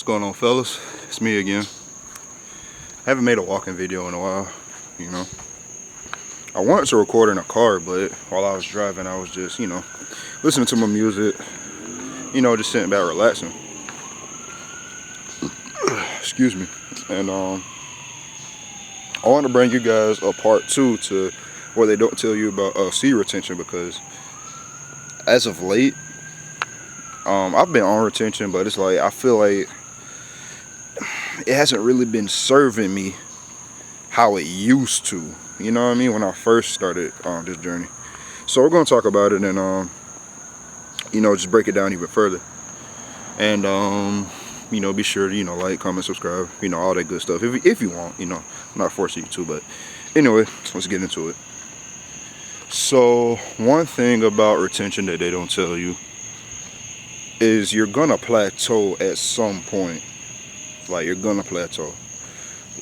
What's going on, fellas? It's me again. Haven't made a walking video in a while, you know. I wanted to record in a car, but while I was driving, I was just, listening to my music, just sitting back relaxing. Excuse me. And I want to bring you guys a part 2 to what they don't tell you about seed retention, because as of late, I've been on retention, but it's like I feel like it hasn't really been serving me how it used to. You know what I mean? When I first started on this journey. So we're gonna talk about it and just break it down even further. And be sure to like, comment, subscribe, all that good stuff. If you want, I'm not forcing you to, but anyway, let's get into it. So one thing about retention that they don't tell you is you're gonna plateau at some point. Like, you're gonna plateau.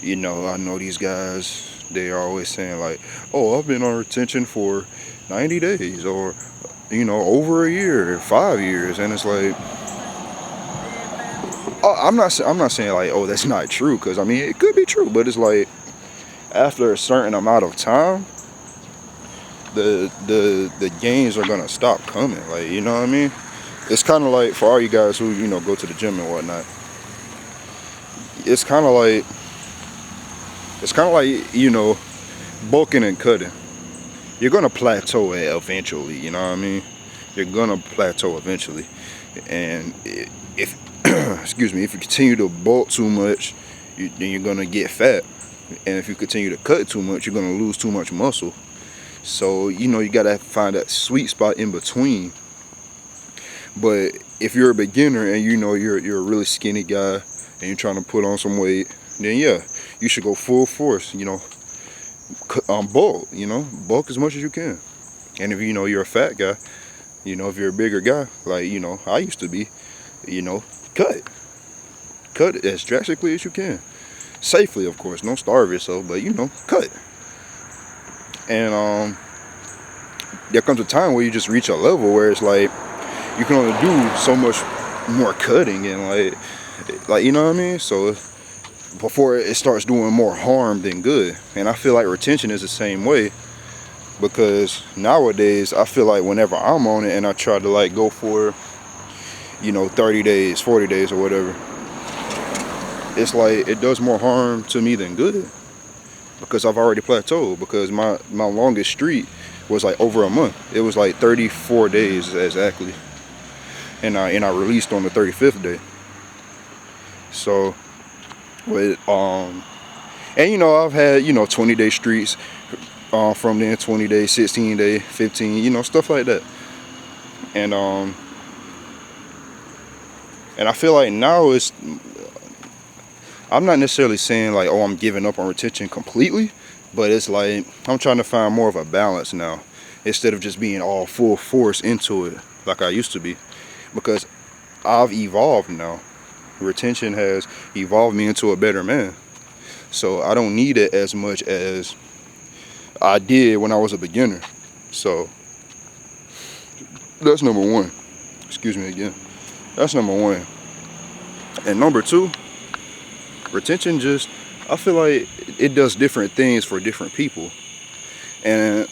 I know these guys, they are always saying like, oh, I've been on retention for 90 days or over a year, 5 years, and it's like, I'm not saying like, oh, that's not true, because I mean it could be true, but it's like after a certain amount of time, the gains are gonna stop coming. Like, you know what I mean? It's kind of like, for all you guys who go to the gym and whatnot, it's kind of like bulking and cutting. You're gonna plateau it eventually. You know what I mean? You're gonna plateau eventually, and if excuse me, if you continue to bulk too much, then you're gonna get fat, and if you continue to cut too much, you're gonna lose too much muscle. So you gotta find that sweet spot in between. But if you're a beginner and you're a really skinny guy and you're trying to put on some weight, then yeah, you should go full force, bulk, bulk as much as you can. And if you're a fat guy, if you're a bigger guy, like I used to be, cut as drastically as you can, safely, of course. Don't starve yourself, but cut. And there comes a time where you just reach a level where it's like you can only do so much more cutting, and like you know what I mean. So before it starts doing more harm than good. And I feel like retention is the same way, because nowadays I feel like whenever I'm on it and I try to like go for 30 days, 40 days or whatever, it's like it does more harm to me than good, because I've already plateaued. Because my longest streak was like over a month. It was like 34 days exactly, and I released on the 35th day. So but and I've had 20-day streaks from then, 20 days, 16 day, 15, stuff like that. And I feel like now I'm not necessarily saying like, oh, I'm giving up on retention completely, but it's like I'm trying to find more of a balance now, instead of just being all full force into it like I used to be, because I've evolved now. Retention has evolved me into a better man, so I don't need it as much as I did when I was a beginner. So that's number one. Excuse me again. That's number one. And number two, retention I feel like it does different things for different people. And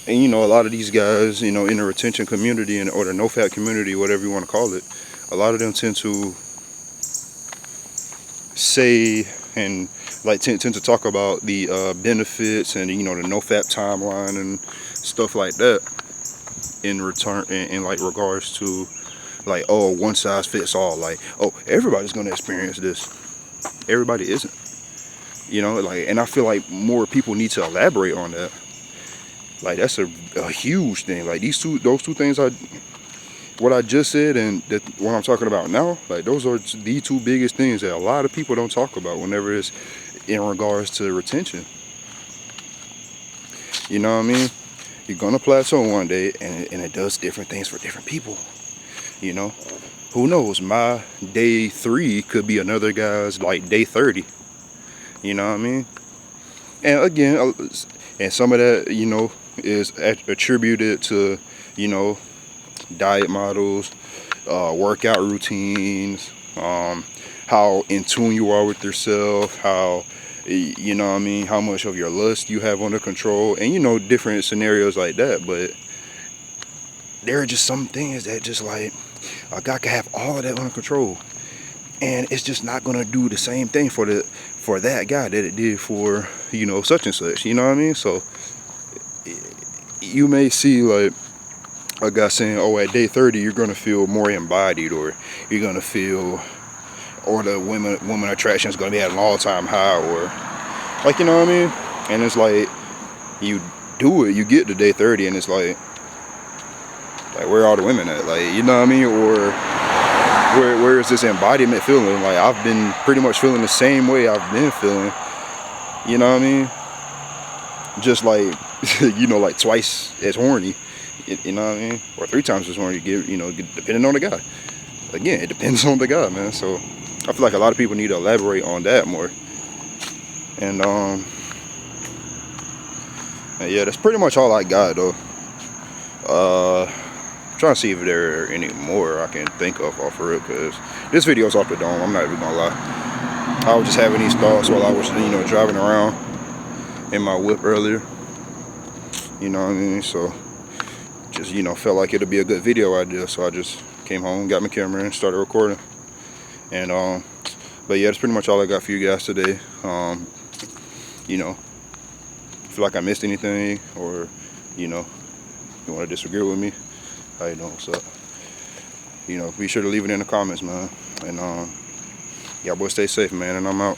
a lot of these guys, in the retention community or the no-fat community, whatever you want to call it, a lot of them tend to say and tend to talk about the benefits and the no-fat timeline and stuff like that in return, in like regards to like, oh, one size fits all. Like, oh, everybody's gonna experience this. Everybody isn't. And I feel like more people need to elaborate on that. Like, that's a huge thing. Like, those two things, what I just said and what I'm talking about now, like, those are the two biggest things that a lot of people don't talk about whenever it's in regards to retention. You know what I mean? You're gonna plateau one day, and it does different things for different people. Who knows? My day 3 could be another guy's like day 30. You know what I mean? And again, and some of that, is attributed to, diet models, workout routines, how in tune you are with yourself, how, you know what I mean, how much of your lust you have under control, and, you know, different scenarios like that. But there are just some things that just like a guy can have all of that under control, and it's just not gonna do the same thing for that guy that it did for, you know, such and such. You know what I mean? So you may see like a guy saying, oh, at day 30 you're gonna feel more embodied, or you're gonna feel, or the woman attraction is gonna be at an all-time high, or like, you know what I mean? And it's like you do it, you get to day 30, and it's like where are all the women at? Like, you know what I mean? Or where is this embodiment feeling? Like, I've been pretty much feeling the same way I've been feeling. You know what I mean? Just like, you know, like twice as horny. You know what I mean? Or 3 times as horny, you know, depending on the guy. Again, it depends on the guy, man. So I feel like a lot of people need to elaborate on that more. And yeah, that's pretty much all I got, though. I'm trying to see if there are any more I can think of off of it, because this video's off the dome, I'm not even gonna lie. I was just having these thoughts while I was, you know, driving around in my whip earlier. You know what I mean? So just, you know, felt like it'd be a good video idea, so I just came home, got my camera and started recording. And but yeah, that's pretty much all I got for you guys today. You know, feel like I missed anything, or, you know, you want to disagree with me, how you doing, what's up? You know, be sure to leave it in the comments, man. And y'all boys stay safe, man, and I'm out.